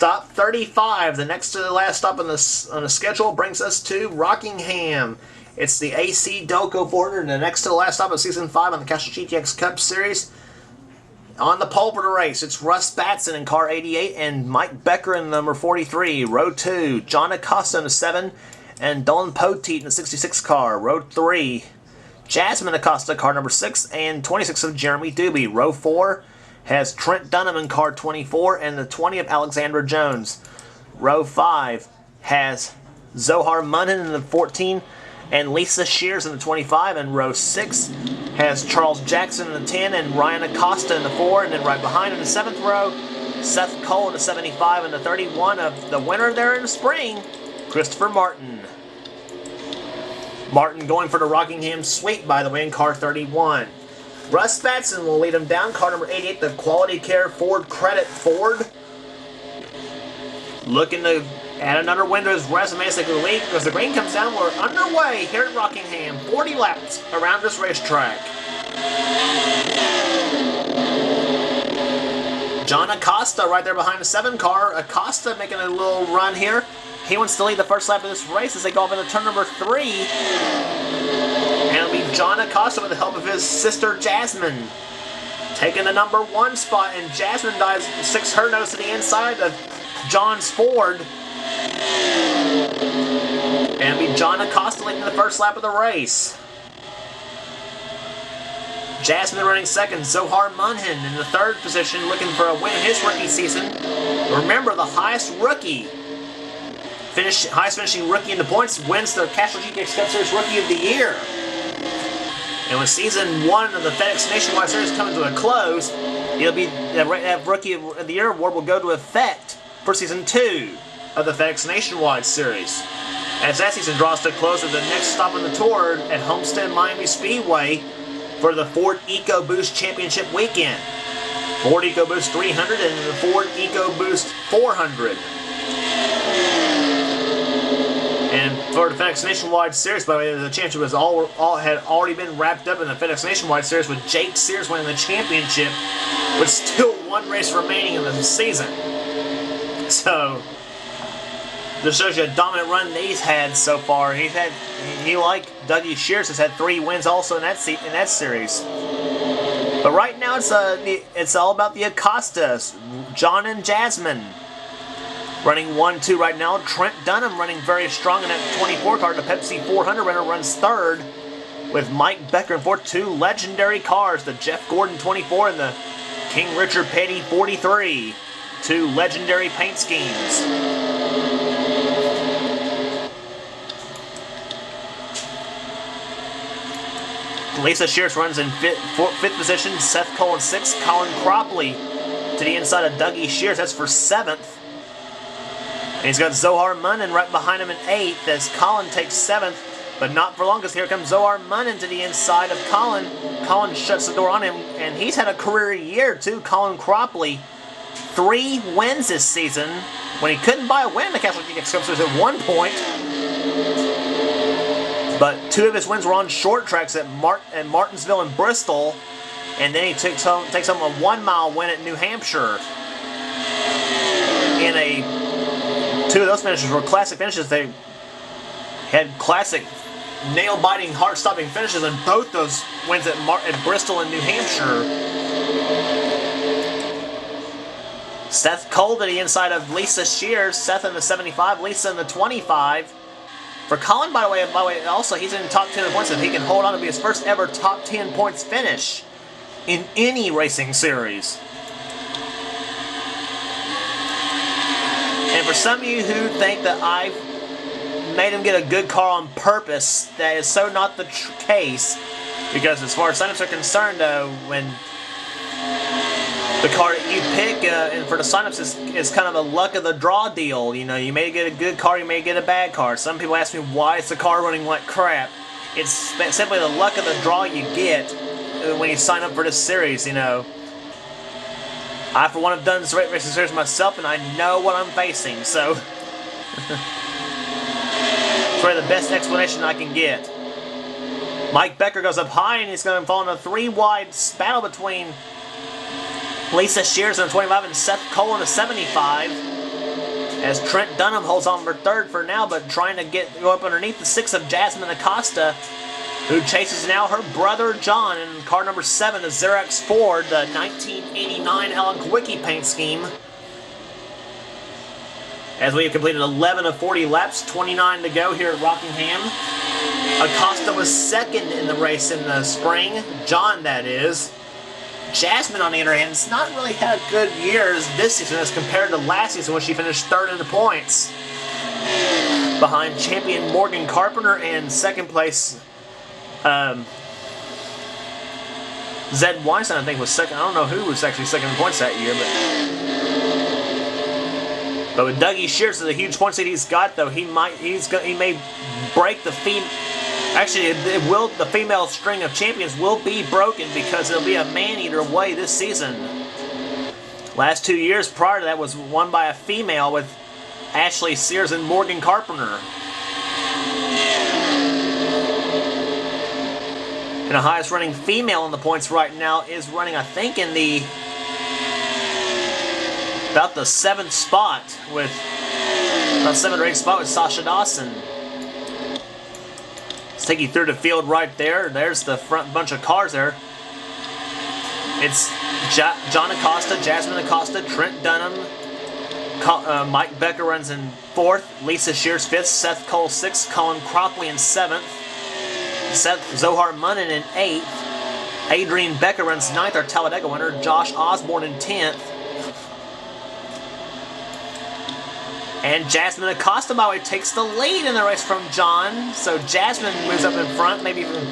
Stop 35, the next to the last stop on the schedule, brings us to Rockingham. It's the AC Delco 400, the next to the last stop of Season 5 on the Castrol GTX Cup Series. On the pole for the race, it's Russ Batson in car 88 and Mike Becker in number 43. Row 2, John Acosta in the 7 and Dylan Poteet in the 66 car. Row 3, Jasmine Acosta, car number 6, and 26 of Jeremy Doobie. Row 4 has Trent Dunham in car 24 and the 20 of Alexandra Jones. Row 5 has Zohar Munnan in the 14 and Lisa Shears in the 25, and row 6 has Charles Jackson in the 10 and Ryan Acosta in the 4, and then right behind in the 7th row, Seth Cole in the 75 and the 31 of the winner there in the spring, Christopher Martin. Martin going for the Rockingham sweep, by the way, in car 31. Russ Batson will lead him down, car number 88, the Quality Care Ford Credit Ford. Looking to add another win to his resume as the week, because the green comes down. We're underway here at Rockingham, 40 laps around this racetrack. John Acosta right there behind the 7 car. Acosta making a little run here. He wants to lead the first lap of this race as they go up into turn number 3. And it'll be John Acosta with the help of his sister Jasmine taking the number 1 spot, and Jasmine sticks her nose to the inside of John's Ford. And it'll be John Acosta leading the first lap of the race. Jasmine running second, Zohar Munhan in the 3rd position, looking for a win in his rookie season. Remember, the highest finishing rookie in the points wins the Castrol GTX Cup Series Rookie of the Year. And with Season 1 of the FedEx Nationwide Series coming to a close, it'll be that Rookie of the Year award will go to effect for Season 2 of the FedEx Nationwide Series. As that season draws to a close with the next stop on the tour at Homestead Miami Speedway for the Ford EcoBoost Championship Weekend. Ford EcoBoost 300 and the Ford EcoBoost 400. And for the FedEx Nationwide Series, by the way, the championship had already been wrapped up in the FedEx Nationwide Series with Jake Sears winning the championship with still 1 race remaining in the season. So, this shows you a dominant run that he's had so far. He like Dougie Shears, has had 3 wins also in that series. But right now it's all about the Acostas, John and Jasmine. Running 1-2 right now. Trent Dunham running very strong in that 24 car. The Pepsi 400 runner runs 3rd with Mike Becker in 4th. 2 legendary cars, the Jeff Gordon 24 and the King Richard Petty 43. 2 legendary paint schemes. Lisa Shears runs in 5th position. Seth Cole in 6th. Colin Cropley to the inside of Dougie Shears. That's for 7th. And he's got Zohar Munnan right behind him in 8th as Colin takes 7th, but not for long because here comes Zohar Munnan to the inside of Colin. Colin shuts the door on him, and he's had a career year too. Colin Cropley, 3 wins this season when he couldn't buy a win in the Castrol GTX Cup Series at one point. But 2 of his wins were on short tracks at Martinsville and Bristol, and then he takes home a 1-mile win at New Hampshire. In 2 of those finishes were classic finishes. They had classic, nail-biting, heart-stopping finishes in both those wins at Bristol and New Hampshire. Seth Cole to the inside of Lisa Shears. Seth in the 75, Lisa in the 25. For Colin, by the way, also he's in the top 10 points. If he can hold on to be his first ever top 10 points finish in any racing series. And for some of you who think that I've made him get a good car on purpose, that is so not the case. Because as far as signups are concerned, when the car that you pick and for the signups is kind of a luck of the draw deal. You know, you may get a good car, you may get a bad car. Some people ask me why is the car running like crap. It's simply the luck of the draw you get when you sign up for this series, you know. I, for one, have done this racing series myself, and I know what I'm facing, so it's probably the best explanation I can get. Mike Becker goes up high, and he's going to fall in a 3-wide battle between Lisa Shears in the 25 and Seth Cole in the 75. As Trent Dunham holds on for third for now, but trying to go up underneath the 6 of Jasmine Acosta, who chases now her brother John in car number 7, the Xerox Ford, the 1989 Alan Kwiecki paint scheme. As we have completed 11 of 40 laps, 29 to go here at Rockingham. Acosta was second in the race in the spring, John that is. Jasmine, on the other hand, has not really had good years this season as compared to last season when she finished third in the points. Behind champion Morgan Carpenter and second place Zed Weinstein, I think, was second. I don't know who was actually second in points that year, but with Dougie Shears, the huge points that he's got, though, he may break the Actually, the female string of champions will be broken because it'll be a man-eater away this season. Last 2 years prior to that was won by a female with Ashley Sears and Morgan Carpenter. And the highest running female in the points right now is running, I think, in about the 7th spot with about 7th or 8th spot with Sasha Dawson. Let's take you through the field right there. There's the front bunch of cars there. It's John Acosta, Jasmine Acosta, Trent Dunham, Mike Becker runs in 4th, Lisa Shears 5th, Seth Cole 6th, Colin Cropley in 7th, Zohar Munnin in 8th, Adrian Becker runs 9th, our Talladega winner, Josh Osborne in 10th, and Jasmine Acosta, by the way, takes the lead in the race from John. So Jasmine moves up in front, maybe even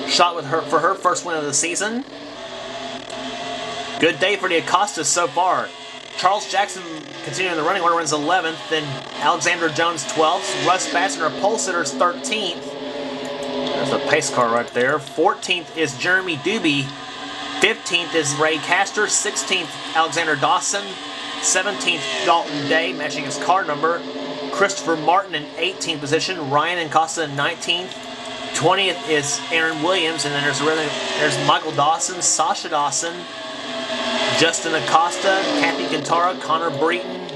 shot with her for her first win of the season. Good day for the Acostas so far. Charles Jackson continuing the running order runs 11th, then Alexander Jones 12th, Russ Batson, our pole sitter, is 13th. There's a pace car right there. 14th is Jeremy Doobie. 15th is Ray Castor. 16th, Alexander Dawson. 17th, Dalton Day, matching his car number. Christopher Martin in 18th position. Ryan Acosta in 19th. 20th is Aaron Williams, and then there's Michael Dawson, Sasha Dawson, Justin Acosta, Kathy Cantara, Connor Breton,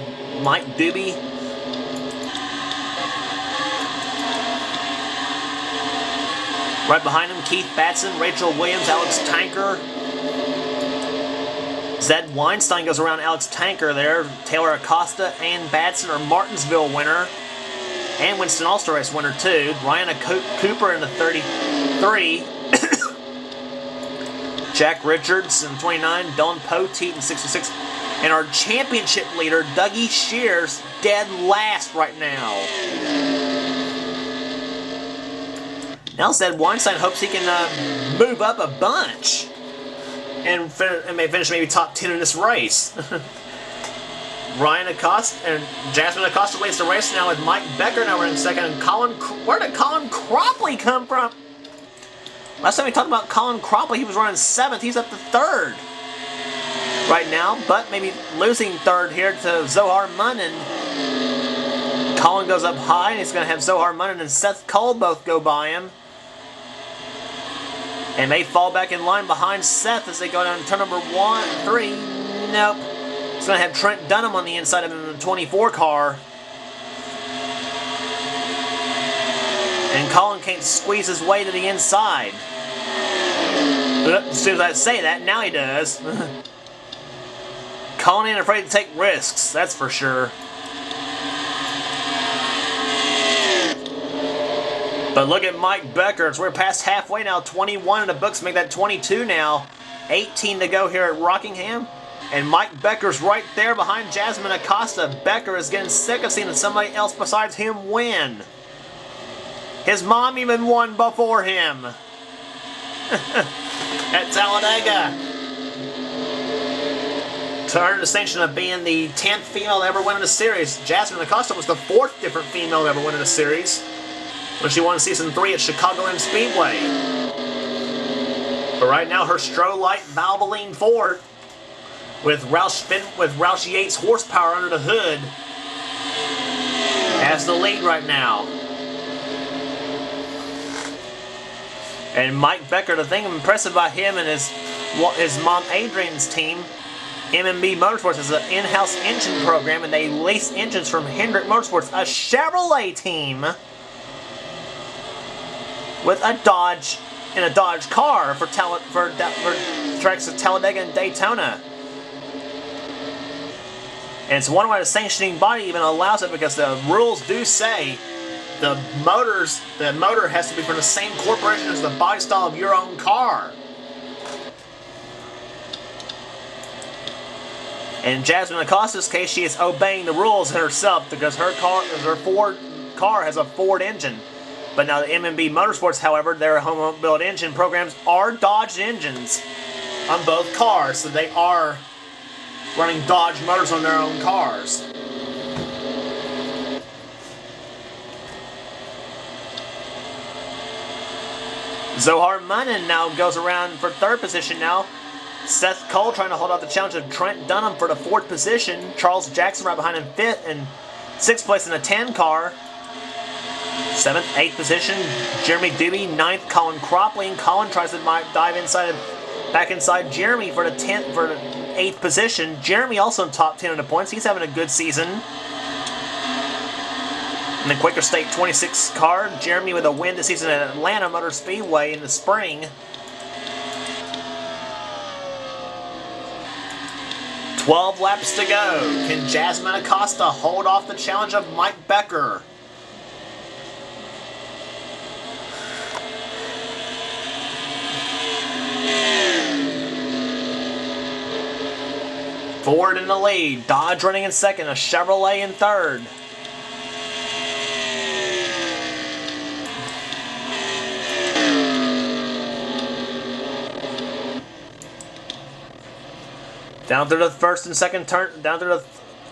Mike Doobie. Right behind him, Keith Batson, Rachel Williams, Alex Tanker. Zed Weinstein goes around Alex Tanker there. Taylor Acosta and Batson are Martinsville winner. And Winston All-Star Race winner too. Ryan Cooper in the 33. Jack Richards in 29. Dylan Poteet in 66. And our championship leader, Dougie Shears, dead last right now. Now Zed Weinstein hopes he can move up a bunch and may finish maybe top 10 in this race. Ryan Acosta and Jasmine Acosta leads the race now with Mike Becker now running second. And where did Colin Cropley come from? Last time we talked about Colin Cropley, he was running 7th. He's up to 3rd right now, but maybe losing 3rd here to Zohar Munnin. Colin goes up high, and he's going to have Zohar Munnin and Seth Cole both go by him. And may fall back in line behind Seth as they go down turn number 3. Nope. It's going to have Trent Dunham on the inside of him in the 24 car. And Colin can't squeeze his way to the inside. As soon as I say that, now he does. Colin ain't afraid to take risks, that's for sure. But look at Mike Becker. We're past halfway now. 21 in the books, make that 22 now. 18 to go here at Rockingham. And Mike Becker's right there behind Jasmine Acosta. Becker is getting sick of seeing somebody else besides him win. His mom even won before him. At Talladega. To earn the distinction of being the 10th female to ever win in the series. Jasmine Acosta was the 4th different female to ever win in the series when she won Season 3 at Chicagoland Speedway. But right now, her Strolight Valvoline Ford with Roush Yates horsepower under the hood has the lead right now. And Mike Becker, the thing impressive about him and his mom Adrian's team, M&B Motorsports is an in-house engine program, and they lease engines from Hendrick Motorsports, a Chevrolet team, with a Dodge car for tracks of Talladega and Daytona. And it's one why the sanctioning body even allows it, because the rules do say the motor has to be from the same corporation as the body style of your own car. In Jasmine Acosta's case, she is obeying the rules herself because her Ford car has a Ford engine. But now the M&B Motorsports, however, their home-built engine programs are Dodge engines on both cars, so they are running Dodge motors on their own cars. Zohar Munnan now goes around for third position now. Seth Cole trying to hold off the challenge of Trent Dunham for the fourth position. Charles Jackson right behind him fifth and sixth place in the 10 car. Seventh, eighth position, Jeremy Doobie. Ninth, Colin Cropley. Colin tries to dive back inside Jeremy for the 8th position. Jeremy also in top 10 in the points. He's having a good season. In the Quaker State 26 car, Jeremy with a win this season at Atlanta Motor Speedway in the spring. 12 laps to go. Can Jasmine Acosta hold off the challenge of Mike Becker? Ford in the lead. Dodge running in second. A Chevrolet in third. Down through the first and second turn, down through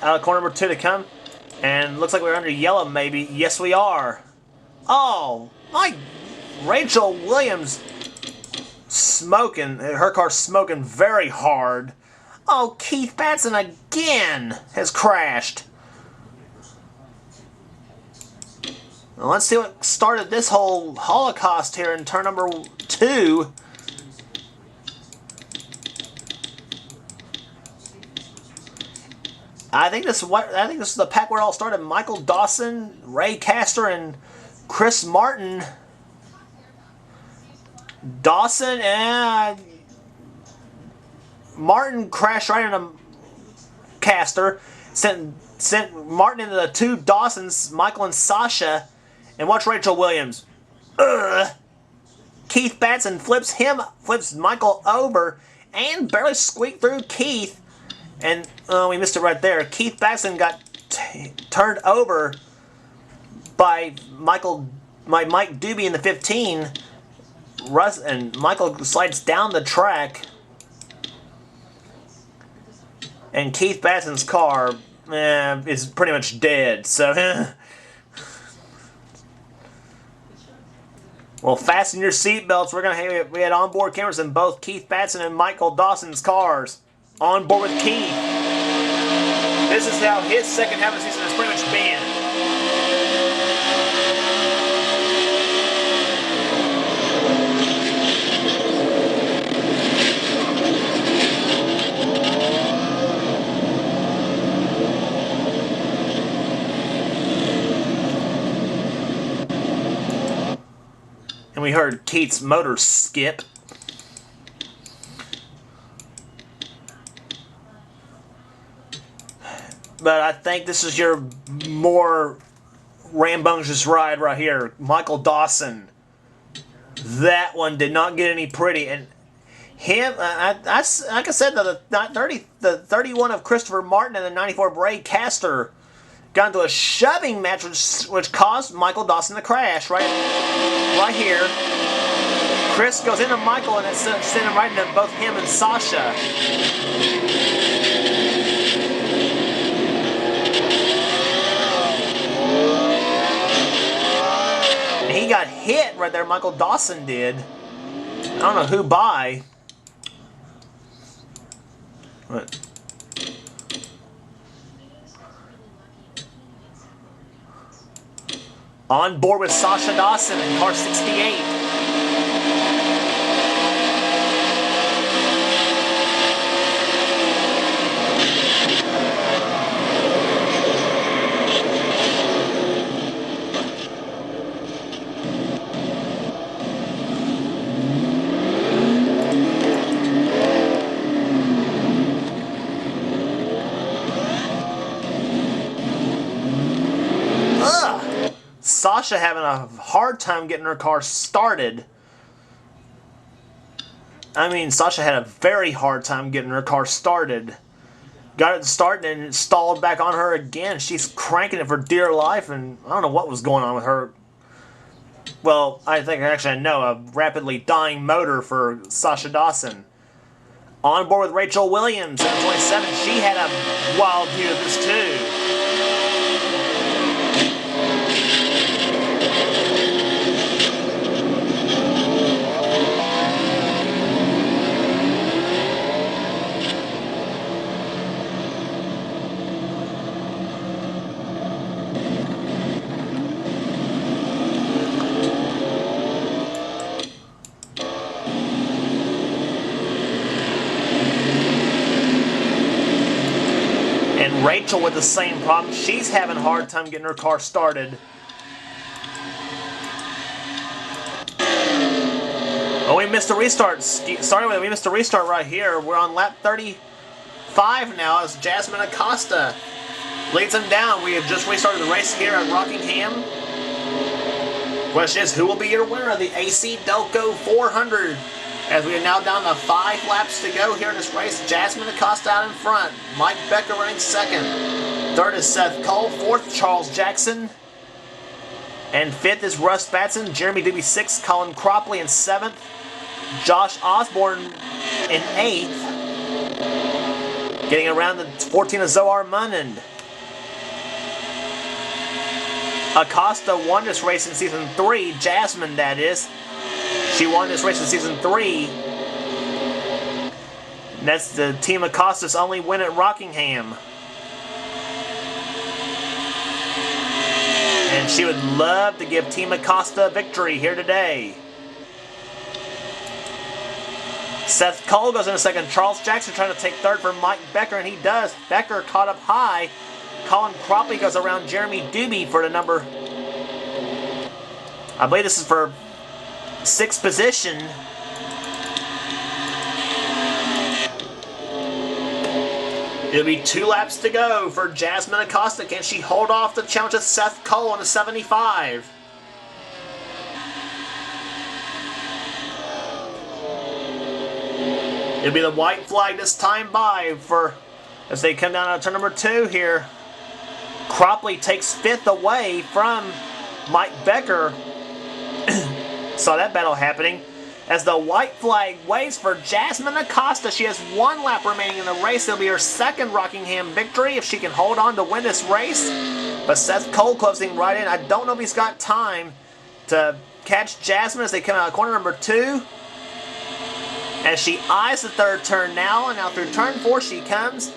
the corner number 2 to come. And looks like we're under yellow maybe. Yes, we are. Oh, my Rachel Williams smoking. Her car's smoking very hard. Oh, Keith Batson again has crashed. Well, let's see what started this whole holocaust here in turn number 2. I think this is the pack where it all started. Michael Dawson, Ray Castor, and Chris Martin. Dawson and Martin crashed right into Castor. Sent Martin into the 2 Dawsons, Michael and Sasha. And watch Rachel Williams. Keith Batson flips Michael over and barely squeaked through Keith. And we missed it right there. Keith Batson got turned over by Mike Doobie in the 15. And Michael slides down the track. And Keith Batson's car is pretty much dead. So, well, fasten your seatbelts. We had onboard cameras in both Keith Batson and Michael Dawson's cars. On board with Keith. This is how his second half of the season has pretty much been. And we heard Keith's motor skip. But I think this is your more rambunctious ride right here. Michael Dawson. That one did not get any pretty. And him, like I said, the 31 of Christopher Martin and the 94 of Ray Castor got into a shoving match which caused Michael Dawson to crash right here. Chris goes into Michael and it's sending right into both him and Sasha. He got hit right there, Michael Dawson did. I don't know who by. What? On board with Sasha Dawson in car 68. Sasha having a hard time getting her car started. I mean, Sasha had a very hard time getting her car started. Got it started and it stalled back on her again. She's cranking it for dear life, and I don't know what was going on with her. Well, I think actually I know, a rapidly dying motor for Sasha Dawson. On board with Rachel Williams in 27. She had a wild view of this too. And Rachel with the same problem. She's having a hard time getting her car started. Oh, we missed a restart. Sorry, we missed a restart right here. We're on lap 35 now as Jasmine Acosta leads them down. We have just restarted the race here at Rockingham. Question is, who will be your winner of the AC Delco 400? As we are now down to 5 laps to go here in this race. Jasmine Acosta out in front. Mike Becker running second. Third is Seth Cole. Fourth, Charles Jackson. And fifth is Russ Batson. Jeremy Doobie sixth. Colin Cropley in seventh. Josh Osborne in eighth. Getting around the 14 of Zohar Munand. Acosta won this race in Season 3. Jasmine, that is. She won this race in Season 3. And that's the Team Acosta's only win at Rockingham. And she would love to give Team Acosta a victory here today. Seth Cole goes in a second. Charles Jackson trying to take third for Mike Becker, and he does. Becker caught up high. Colin Cropley goes around Jeremy Doobie for the number, I believe this is for 6th position. It'll be 2 laps to go for Jasmine Acosta. Can she hold off the challenge of Seth Cole on the 75? It'll be the white flag this time by for as they come down to turn number 2 here. Cropley takes 5th away from Mike Becker. Saw that battle happening. As the white flag waves for Jasmine Acosta. She has 1 lap remaining in the race. It'll be her 2nd Rockingham victory if she can hold on to win this race. But Seth Cole closing right in. I don't know if he's got time to catch Jasmine as they come out of corner number 2. As she eyes the 3rd turn now, and now through turn 4 she comes.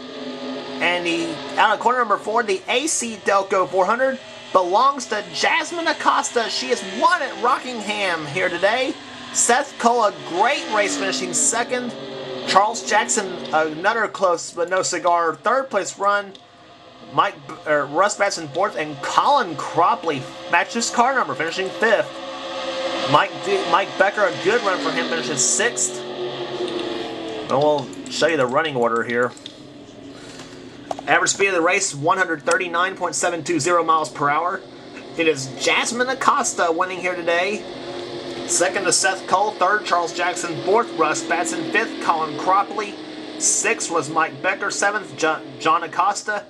And out of corner number 4, the AC Delco 400 belongs to Jasmine Acosta. She has won at Rockingham here today. Seth Cole, a great race, finishing 2nd. Charles Jackson, another close but no cigar 3rd place run. Russ Batson 4th, and Colin Cropley matches car number, finishing 5th. Mike Becker, a good run for him, finishes 6th. And we'll show you the running order here. Average speed of the race, 139.720 miles per hour. It is Jasmine Acosta winning here today. 2nd is Seth Cole. 3rd, Charles Jackson. 4th, Russ Batson. 5th, Colin Cropley. 6th was Mike Becker. 7th, John Acosta.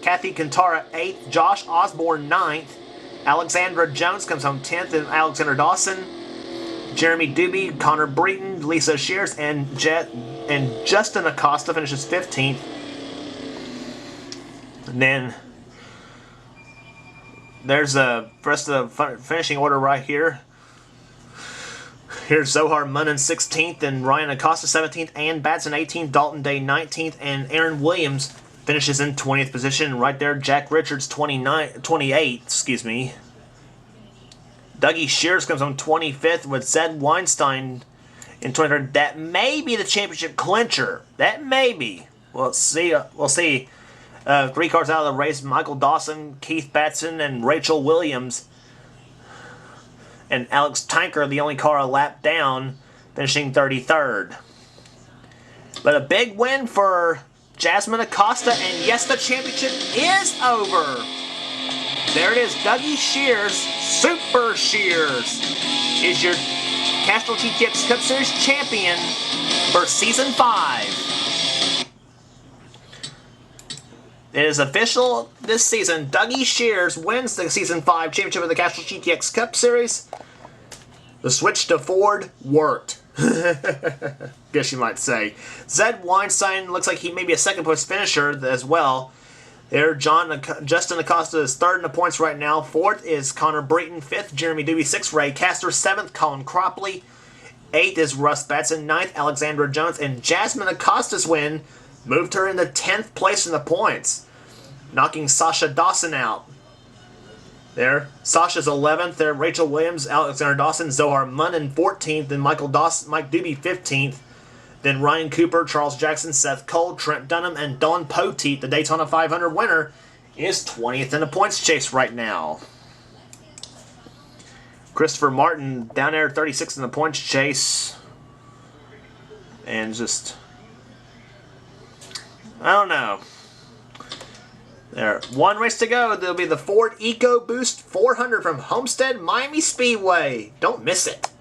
Kathy Cantara, 8th. Josh Osborne, 9th. Alexandra Jones comes home 10th, and Alexander Dawson. Jeremy Doobie, Connor Breton, Lisa Shears, and Justin Acosta finishes 15th. And then there's the rest of the finishing order right here. Here's Zohar Munand 16th and Ryan Acosta 17th, Ann Batson 18th, Dalton Day 19th, and Aaron Williams finishes in 20th position. Right there, Jack Richards 28th, excuse me. Dougie Shears comes on 25th with Zed Weinstein in 23rd. That may be the championship clincher. That may be. We'll see. We'll see. 3 cars out of the race: Michael Dawson, Keith Batson, and Rachel Williams. And Alex Tanker, the only car a lap down, finishing 33rd. But a big win for Jasmine Acosta, and yes, the championship is over. There it is, Dougie Shears Super Shears is your Castrol GTX Cup Series champion for Season 5. It is official this season. Dougie Shears wins the Season 5 championship of the Castrol GTX Cup Series. The switch to Ford worked. Guess you might say. Zed Weinstein looks like he may be a second place finisher as well. There, Justin Acosta is third in the points right now. Fourth is Connor Brayton. Fifth, Jeremy Doobie. Sixth, Ray Castor. Seventh, Colin Cropley. Eighth is Russ Batson. Ninth, Alexandra Jones. And Jasmine Acosta's win moved her into 10th place in the points, knocking Sasha Dawson out. There, Sasha's 11th. There, Rachel Williams, Alexander Dawson, Zohar Munn 14th, and Mike Doobie 15th. Then Ryan Cooper, Charles Jackson, Seth Cole, Trent Dunham, and Dawn Poteet, the Daytona 500 winner, is 20th in the points chase right now. Christopher Martin down there 36th in the points chase. And just, I don't know. There, one race to go. There'll be the Ford EcoBoost 400 from Homestead Miami Speedway. Don't miss it.